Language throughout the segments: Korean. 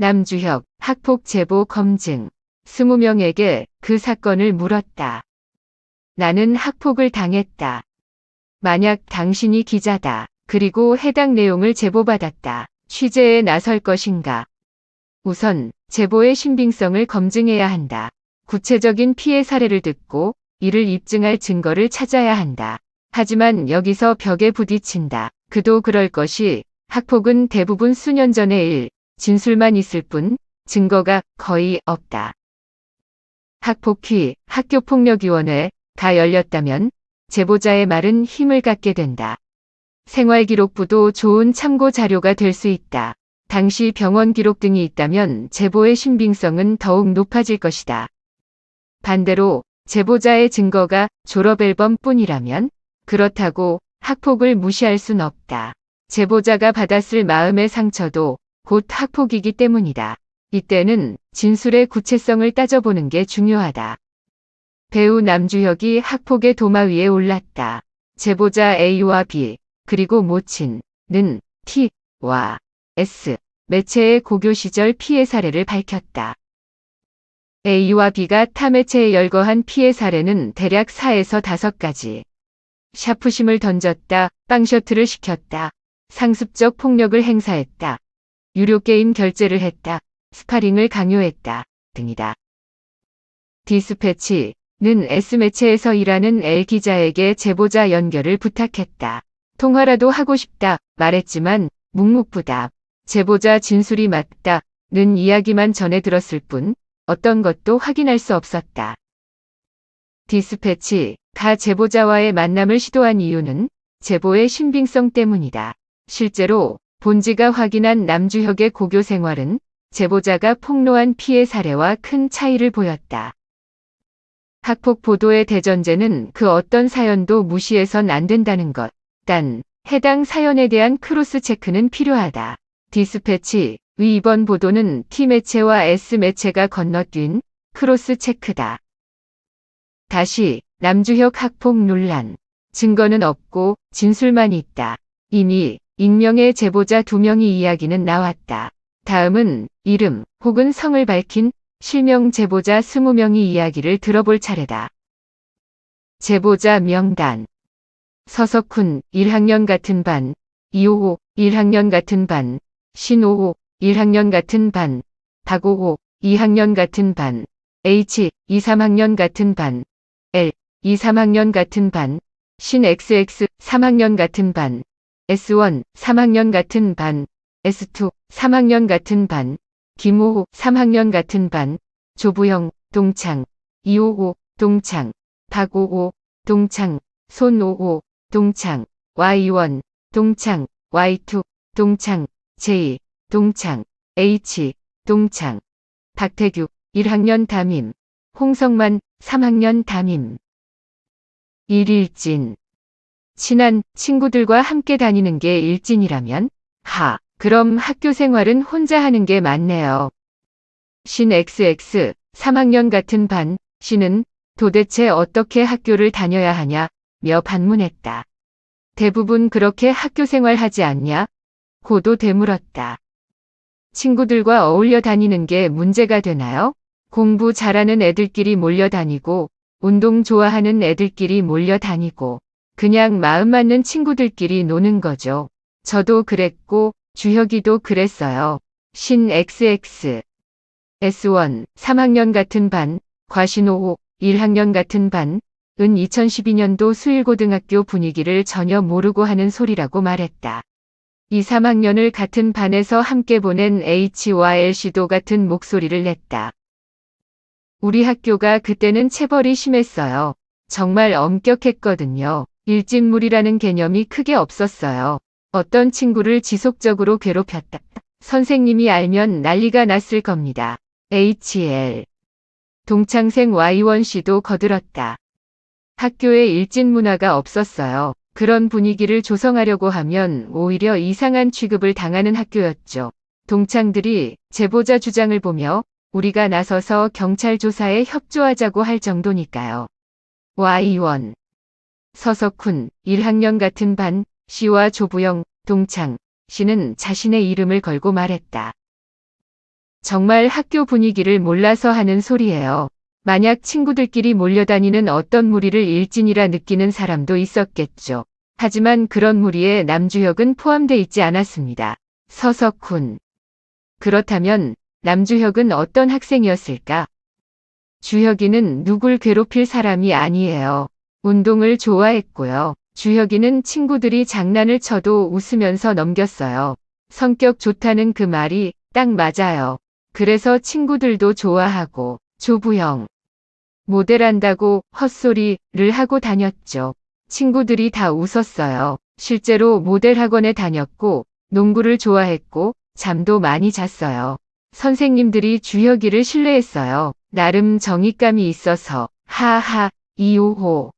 남주혁 학폭 제보 검증. 20명에게 그 사건을 물었다. 나는 학폭을 당했다. 만약 당신이 기자다. 그리고 해당 내용을 제보받았다. 취재에 나설 것인가? 우선 제보의 신빙성을 검증해야 한다. 구체적인 피해 사례를 듣고 이를 입증할 증거를 찾아야 한다. 하지만 여기서 벽에 부딪힌다. 그도 그럴 것이 학폭은 대부분 수년 전의 일, 진술만 있을 뿐 증거가 거의 없다. 학폭위, 학교폭력위원회가 열렸다면 제보자의 말은 힘을 갖게 된다. 생활기록부도 좋은 참고 자료가 될 수 있다. 당시 병원 기록 등이 있다면 제보의 신빙성은 더욱 높아질 것이다. 반대로 제보자의 증거가 졸업앨범 뿐이라면 그렇다고 학폭을 무시할 순 없다. 제보자가 받았을 마음의 상처도 곧 학폭이기 때문이다. 이때는 진술의 구체성을 따져보는 게 중요하다. 배우 남주혁이 학폭의 도마 위에 올랐다. 제보자 A와 B, 그리고 모친은 T와 S, 매체의 고교 시절 피해 사례를 밝혔다. A와 B가 타 매체에 열거한 피해 사례는 대략 4에서 5가지. 샤프심을 던졌다, 빵셔틀을 시켰다, 상습적 폭력을 행사했다, 유료 게임 결제를 했다, 스파링을 강요했다 등이다. 디스패치는 S매체에서 일하는 L 기자에게 제보자 연결을 부탁했다. 통화라도 하고 싶다 말했지만 묵묵부답. 제보자 진술이 맞다는 이야기만 전해 들었을 뿐 어떤 것도 확인할 수 없었다. 디스패치가 제보자와의 만남을 시도한 이유는 제보의 신빙성 때문이다. 실제로 본지가 확인한 남주혁의 고교 생활은 제보자가 폭로한 피해 사례와 큰 차이를 보였다. 학폭 보도의 대전제는 그 어떤 사연도 무시해선 안 된다는 것. 단, 해당 사연에 대한 크로스 체크는 필요하다. 디스패치, 위 이번 보도는 T매체와 S매체가 건너뛴 크로스 체크다. 다시, 남주혁 학폭 논란. 증거는 없고 진술만 있다. 이미 익명의 제보자 2명의 이야기는 나왔다. 다음은 이름 혹은 성을 밝힌 실명 제보자 20명의 이야기를 들어볼 차례다. 제보자 명단. 서석훈 1학년 같은 반, 이호호 1학년 같은 반, 신호호 1학년 같은 반, 박오호 2학년 같은 반, H 2, 3학년 같은 반, L 2, 3학년 같은 반, 신 XX 3학년 같은 반, S1 3학년 같은 반, S2 3학년 같은 반, 김호호 3학년 같은 반, 조부영 동창, 이호호 동창, 박오호 동창, 손오호 동창, Y1 동창, Y2 동창, J 동창, H 동창, 박태규 1학년 담임, 홍성만 3학년 담임. 일일진. 친한 친구들과 함께 다니는 게 일진이라면? 그럼 학교 생활은 혼자 하는 게 맞네요. 신 XX 3학년 같은 반, 신은 도대체 어떻게 학교를 다녀야 하냐? 며 반문했다. 대부분 그렇게 학교 생활 하지 않냐? 고도 되물었다. 친구들과 어울려 다니는 게 문제가 되나요? 공부 잘하는 애들끼리 몰려다니고, 운동 좋아하는 애들끼리 몰려다니고, 그냥 마음 맞는 친구들끼리 노는 거죠. 저도 그랬고, 주혁이도 그랬어요. 신 XX. S1 3학년 같은 반, 과신호호 1학년 같은 반, 은 2012년도 수일고등학교 분위기를 전혀 모르고 하는 소리라고 말했다. 2, 3학년을 같은 반에서 함께 보낸 H와 L씨도 같은 목소리를 냈다. 우리 학교가 그때는 체벌이 심했어요. 정말 엄격했거든요. 일진물이라는 개념이 크게 없었어요. 어떤 친구를 지속적으로 괴롭혔다. 선생님이 알면 난리가 났을 겁니다. HL. 동창생 Y1씨도 거들었다. 학교에 일진 문화가 없었어요. 그런 분위기를 조성하려고 하면 오히려 이상한 취급을 당하는 학교였죠. 동창들이 제보자 주장을 보며 우리가 나서서 경찰 조사에 협조하자고 할 정도니까요. Y1. 서석훈 1학년 같은 반, 씨와 조부영 동창, 씨는 자신의 이름을 걸고 말했다. 정말 학교 분위기를 몰라서 하는 소리예요. 만약 친구들끼리 몰려다니는 어떤 무리를 일진이라 느끼는 사람도 있었겠죠. 하지만 그런 무리에 남주혁은 포함돼 있지 않았습니다. 서석훈. 그렇다면 남주혁은 어떤 학생이었을까? 주혁이는 누굴 괴롭힐 사람이 아니에요. 운동을 좋아했고요. 주혁이는 친구들이 장난을 쳐도 웃으면서 넘겼어요. 성격 좋다는 그 말이 딱 맞아요. 그래서 친구들도 좋아하고 조부영. 모델한다고 헛소리를 하고 다녔죠. 친구들이 다 웃었어요. 실제로 모델 학원에 다녔고 농구를 좋아했고 잠도 많이 잤어요. 선생님들이 주혁이를 신뢰했어요. 나름 정의감이 있어서 하하. 이호호.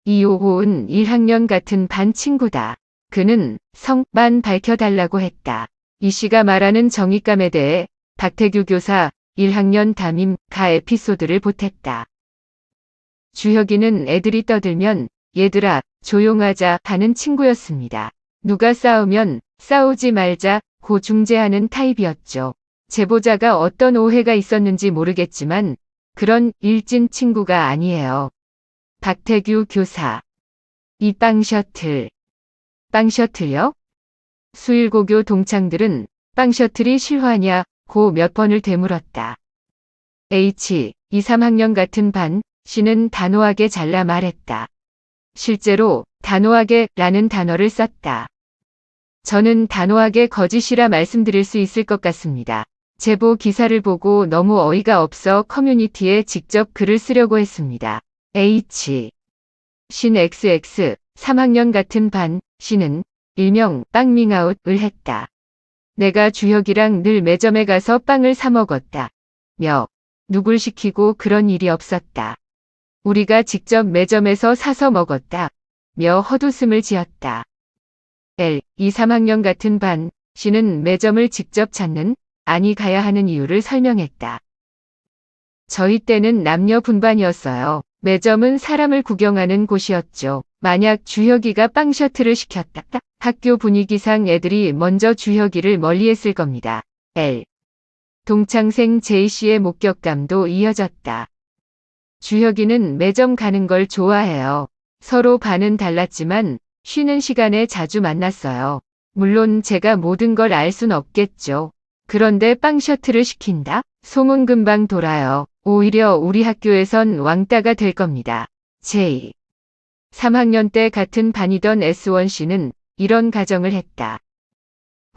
이호호는 1학년 같은 반 친구다. 그는 성만 밝혀달라고 했다. 이 씨가 말하는 정의감에 대해 박태규 교사 1학년 담임가 에피소드를 보탰다. 주혁이는 애들이 떠들면 얘들아 조용하자 하는 친구였습니다. 누가 싸우면 싸우지 말자 고 중재하는 타입이었죠. 제보자가 어떤 오해가 있었는지 모르겠지만 그런 일진 친구가 아니에요. 박태규 교사. 이 빵셔틀. 빵셔틀요? 수일고교 동창들은 빵셔틀이 실화냐 고 몇 번을 되물었다. H. 2, 3학년 같은 반 C는 단호하게 잘라 말했다. 실제로 단호하게 라는 단어를 썼다. 저는 단호하게 거짓이라 말씀드릴 수 있을 것 같습니다. 제보 기사를 보고 너무 어이가 없어 커뮤니티에 직접 글을 쓰려고 했습니다. H. 신 XX 3학년 같은 반 C는 일명 빵밍아웃을 했다. 내가 주혁이랑 늘 매점에 가서 빵을 사 먹었다. 누굴 시키고 그런 일이 없었다. 우리가 직접 매점에서 사서 먹었다. 헛웃음을 지었다. L. 2, 3학년 같은 반 C는 매점을 직접 찾는 아니 가야 하는 이유를 설명했다. 저희 때는 남녀 분반이었어요. 매점은 사람을 구경하는 곳이었죠. 만약 주혁이가 빵 셔틀을 시켰다. 학교 분위기상 애들이 먼저 주혁이를 멀리했을 겁니다. L. 동창생 J씨의 목격담도 이어졌다. 주혁이는 매점 가는 걸 좋아해요. 서로 반은 달랐지만 쉬는 시간에 자주 만났어요. 물론 제가 모든 걸 알 순 없겠죠. 그런데 빵 셔틀을 시킨다? 소문 금방 돌아요. 오히려 우리 학교에선 왕따가 될 겁니다. J. 3학년 때 같은 반이던 S1C는 이런 가정을 했다.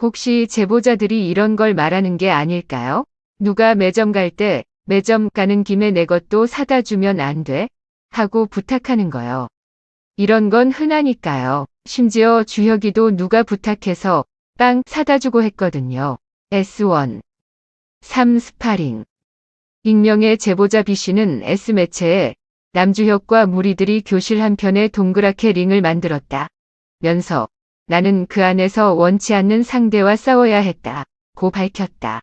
혹시 제보자들이 이런 걸 말하는 게 아닐까요? 누가 매점 갈 때 매점 가는 김에 내 것도 사다 주면 안 돼? 하고 부탁하는 거요. 이런 건 흔하니까요. 심지어 주혁이도 누가 부탁해서 빵 사다 주고 했거든요. S1. 3. 스파링. 익명의 제보자 B씨는 S매체에 남주혁과 무리들이 교실 한편에 동그랗게 링을 만들었다. 면서 나는 그 안에서 원치 않는 상대와 싸워야 했다. 고 밝혔다.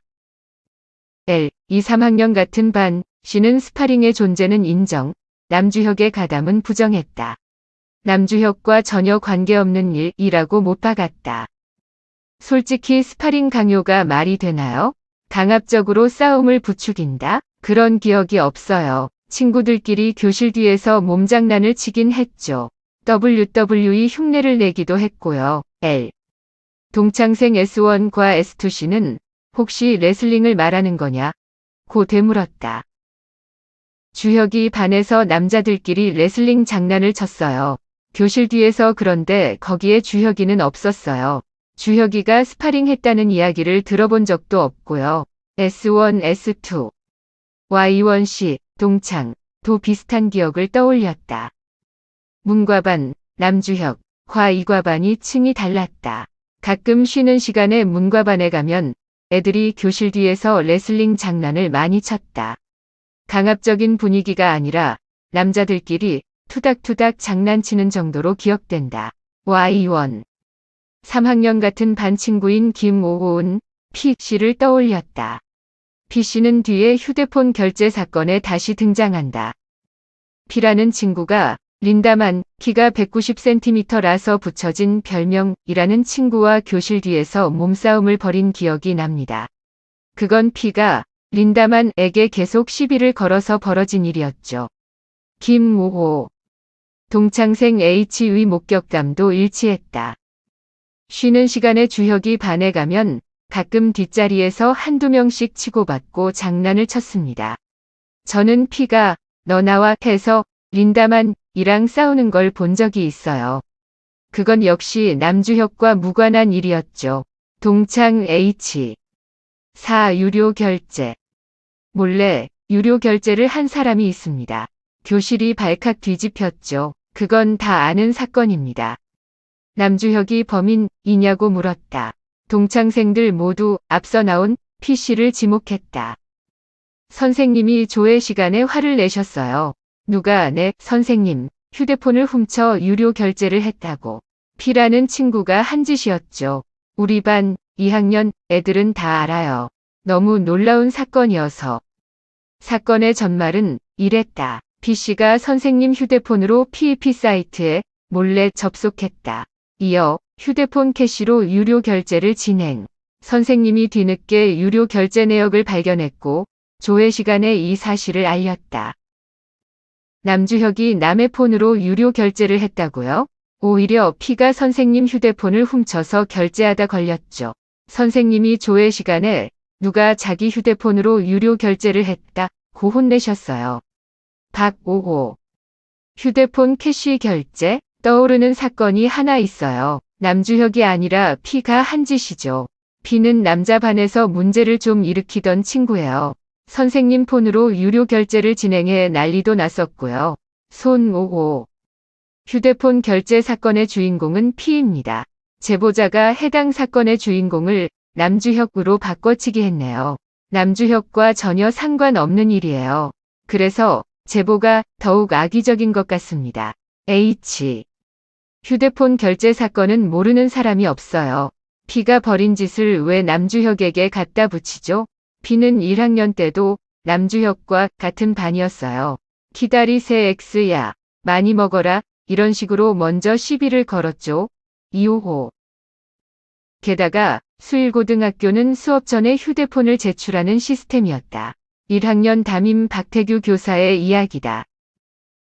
L. 2, 3학년 같은 반 C는 스파링의 존재는 인정, 남주혁의 가담은 부정했다. 남주혁과 전혀 관계없는 일이라고 못 박았다. 솔직히 스파링 강요가 말이 되나요? 강압적으로 싸움을 부추긴다? 그런 기억이 없어요. 친구들끼리 교실 뒤에서 몸장난을 치긴 했죠. WWE 흉내를 내기도 했고요. L. 동창생 S1과 S2C는 혹시 레슬링을 말하는 거냐? 고 되물었다. 주혁이 반에서 남자들끼리 레슬링 장난을 쳤어요. 교실 뒤에서. 그런데 거기에 주혁이는 없었어요. 주혁이가 스파링 했다는 이야기를 들어본 적도 없고요. S1, S2, Y1C, 동창, 도 비슷한 기억을 떠올렸다. 문과반, 남주혁, 과 이과반이 층이 달랐다. 가끔 쉬는 시간에 문과반에 가면 애들이 교실 뒤에서 레슬링 장난을 많이 쳤다. 강압적인 분위기가 아니라 남자들끼리 투닥투닥 장난치는 정도로 기억된다. Y1. 3학년 같은 반 친구인 김오호은 P씨를 떠올렸다. P씨는 뒤에 휴대폰 결제 사건에 다시 등장한다. P라는 친구가 린다만 키가 190cm라서 붙여진 별명이라는 친구와 교실 뒤에서 몸싸움을 벌인 기억이 납니다. 그건 P가 린다만에게 계속 시비를 걸어서 벌어진 일이었죠. 김5호 동창생 H의 목격담도 일치했다. 쉬는 시간에 주혁이 반에 가면 가끔 뒷자리에서 한두 명씩 치고받고 장난을 쳤습니다. 저는 P가 너 나와 해서 린다만이랑 싸우는 걸 본 적이 있어요. 그건 역시 남주혁과 무관한 일이었죠. 동창 H. 4. 유료 결제. 몰래 유료 결제를 한 사람이 있습니다. 교실이 발칵 뒤집혔죠. 그건 다 아는 사건입니다. 남주혁이 범인이냐고 물었다. 동창생들 모두 앞서 나온 P씨를 지목했다. 선생님이 조회 시간에 화를 내셨어요. 누가 내 선생님 휴대폰을 훔쳐 유료 결제를 했다고. P라는 친구가 한 짓이었죠. 우리 반 2학년 애들은 다 알아요. 너무 놀라운 사건이어서. 사건의 전말은 이랬다. P씨가 선생님 휴대폰으로 PEP 사이트에 몰래 접속했다. 이어 휴대폰 캐시로 유료 결제를 진행. 선생님이 뒤늦게 유료 결제 내역을 발견했고 조회 시간에 이 사실을 알렸다. 남주혁이 남의 폰으로 유료 결제를 했다고요? 오히려 P가 선생님 휴대폰을 훔쳐서 결제하다 걸렸죠. 선생님이 조회 시간에 누가 자기 휴대폰으로 유료 결제를 했다고 혼내셨어요. 박5호 휴대폰 캐시 결제? 떠오르는 사건이 하나 있어요. 남주혁이 아니라 P가 한 짓이죠. P는 남자 반에서 문제를 좀 일으키던 친구예요. 선생님 폰으로 유료 결제를 진행해 난리도 났었고요. 손5호 휴대폰 결제 사건의 주인공은 P입니다. 제보자가 해당 사건의 주인공을 남주혁으로 바꿔치기 했네요. 남주혁과 전혀 상관없는 일이에요. 그래서 제보가 더욱 악의적인 것 같습니다. H. 휴대폰 결제 사건은 모르는 사람이 없어요. P가 벌인 짓을 왜 남주혁에게 갖다 붙이죠? P는 1학년 때도 남주혁과 같은 반이었어요. 기다리세 X야. 많이 먹어라. 이런 식으로 먼저 시비를 걸었죠. 2호호. 게다가 수일고등학교는 수업 전에 휴대폰을 제출하는 시스템이었다. 1학년 담임 박태규 교사의 이야기다.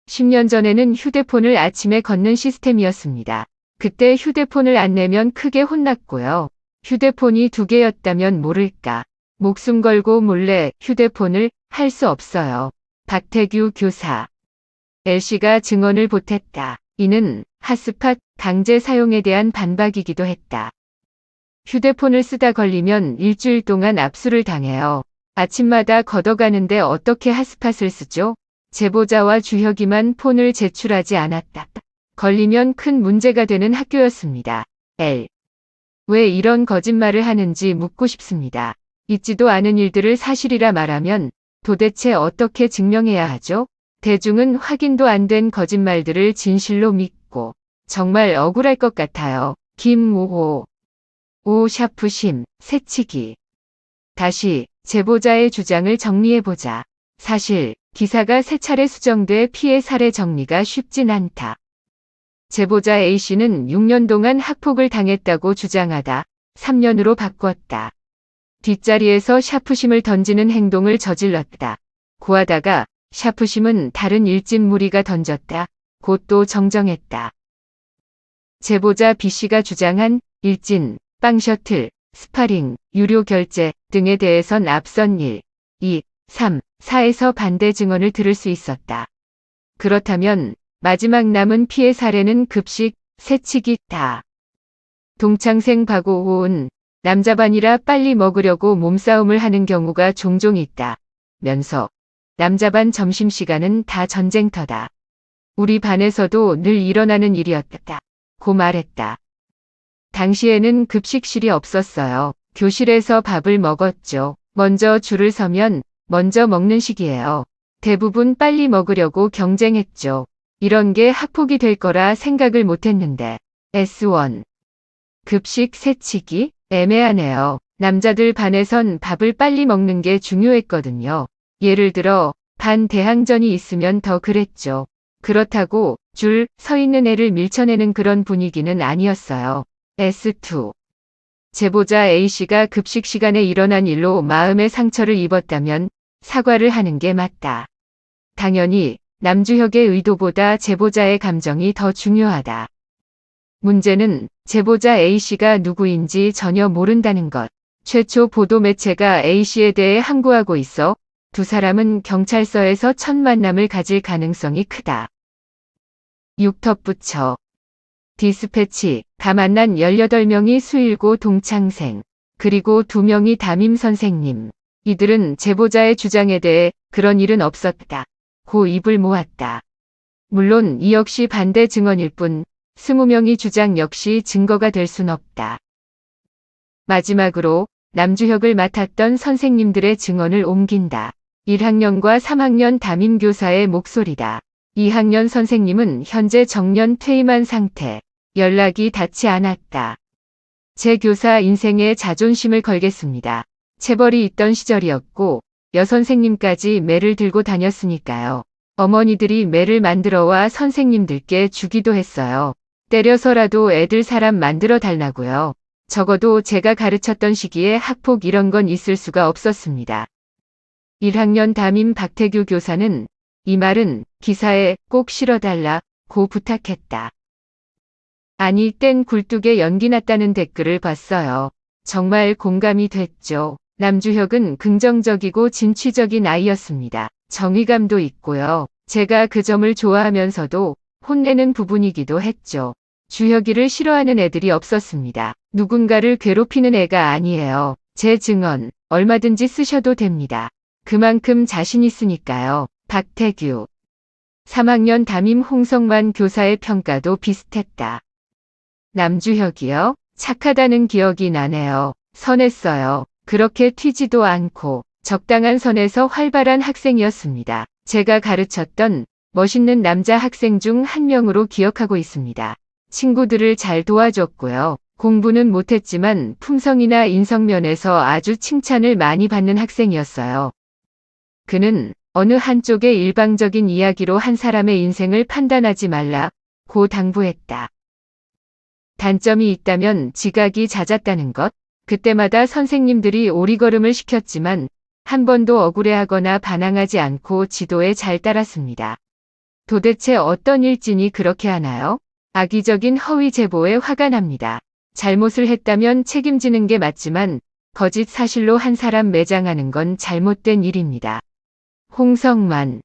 10년 전에는 휴대폰을 아침에 걷는 시스템이었습니다. 그때 휴대폰을 안 내면 크게 혼났고요. 휴대폰이 2개였다면 모를까. 목숨 걸고 몰래 휴대폰을 할 수 없어요. 박태규 교사. L씨가 증언을 보탰다. 이는 핫스팟 강제 사용에 대한 반박이기도 했다. 휴대폰을 쓰다 걸리면 일주일 동안 압수를 당해요. 아침마다 걷어가는데 어떻게 핫스팟을 쓰죠? 제보자와 주혁이만 폰을 제출하지 않았다. 걸리면 큰 문제가 되는 학교였습니다. L. 왜 이런 거짓말을 하는지 묻고 싶습니다. 있지도 않은 일들을 사실이라 말하면 도대체 어떻게 증명해야 하죠? 대중은 확인도 안 된 거짓말들을 진실로 믿고 정말 억울할 것 같아요. 김5호. 오 샤프심, 새치기. 다시 제보자의 주장을 정리해보자. 사실 기사가 3차례 수정돼 피해 사례 정리가 쉽진 않다. 제보자 A씨는 6년 동안 학폭을 당했다고 주장하다 3년으로 바꿨다. 뒷자리에서 샤프심을 던지는 행동을 저질렀다. 고하다가 샤프심은 다른 일진 무리가 던졌다. 곧 또 정정했다. 제보자 B씨가 주장한 일진, 빵셔틀, 스파링, 유료 결제 등에 대해선 앞선 1, 2, 3, 4에서 반대 증언을 들을 수 있었다. 그렇다면 마지막 남은 피해 사례는 급식, 새치기 다. 동창생 박오호은 남자반이라 빨리 먹으려고 몸싸움을 하는 경우가 종종 있다. 면서 남자반 점심시간은 다 전쟁터다. 우리 반에서도 늘 일어나는 일이었다. 고 말했다. 당시에는 급식실이 없었어요. 교실에서 밥을 먹었죠. 먼저 줄을 서면 먼저 먹는 시기예요. 대부분 빨리 먹으려고 경쟁했죠. 이런 게 학폭이 될 거라 생각을 못했는데. S1. 급식 새치기? 애매하네요. 남자들 반에선 밥을 빨리 먹는 게 중요했거든요. 예를 들어 반 대항전이 있으면 더 그랬죠. 그렇다고 줄 서 있는 애를 밀쳐내는 그런 분위기는 아니었어요. S2. 제보자 A씨가 급식 시간에 일어난 일로 마음의 상처를 입었다면 사과를 하는 게 맞다. 당연히 남주혁의 의도보다 제보자의 감정이 더 중요하다. 문제는 제보자 A씨가 누구인지 전혀 모른다는 것. 최초 보도 매체가 A씨에 대해 항고하고 있어 두 사람은 경찰서에서 첫 만남을 가질 가능성이 크다. 6덧붙여 디스패치, 다 만난 18명이 수일고 동창생, 그리고 2명이 담임 선생님. 이들은 제보자의 주장에 대해 그런 일은 없었다 고 입을 모았다. 물론 이 역시 반대 증언일 뿐 20명이 주장 역시 증거가 될 순 없다. 마지막으로 남주혁을 맡았던 선생님들의 증언을 옮긴다. 1학년과 3학년 담임교사의 목소리다. 2학년 선생님은 현재 정년 퇴임한 상태. 연락이 닿지 않았다. 제 교사 인생에 자존심을 걸겠습니다. 체벌이 있던 시절이었고 여선생님까지 매를 들고 다녔으니까요. 어머니들이 매를 만들어와 선생님들께 주기도 했어요. 때려서라도 애들 사람 만들어 달라고요. 적어도 제가 가르쳤던 시기에 학폭 이런 건 있을 수가 없었습니다. 1학년 담임 박태규 교사는 이 말은 기사에 꼭 실어달라고 부탁했다. 아니 땐 굴뚝에 연기 났다는 댓글을 봤어요. 정말 공감이 됐죠. 남주혁은 긍정적이고 진취적인 아이였습니다. 정의감도 있고요. 제가 그 점을 좋아하면서도 혼내는 부분이기도 했죠. 주혁이를 싫어하는 애들이 없었습니다. 누군가를 괴롭히는 애가 아니에요. 제 증언 얼마든지 쓰셔도 됩니다. 그만큼 자신 있으니까요. 박태규 3학년 담임 홍성만 교사의 평가도 비슷했다. 남주혁이요? 착하다는 기억이 나네요. 선했어요. 그렇게 튀지도 않고 적당한 선에서 활발한 학생이었습니다. 제가 가르쳤던 멋있는 남자 학생 중 한 명으로 기억하고 있습니다. 친구들을 잘 도와줬고요. 공부는 못했지만 품성이나 인성면에서 아주 칭찬을 많이 받는 학생이었어요. 그는 어느 한쪽의 일방적인 이야기로 한 사람의 인생을 판단하지 말라고 당부했다. 단점이 있다면 지각이 잦았다는 것. 그때마다 선생님들이 오리걸음을 시켰지만 한 번도 억울해하거나 반항하지 않고 지도에 잘 따랐습니다. 도대체 어떤 일진이 그렇게 하나요? 악의적인 허위 제보에 화가 납니다. 잘못을 했다면 책임지는 게 맞지만 거짓 사실로 한 사람 매장하는 건 잘못된 일입니다. 홍성만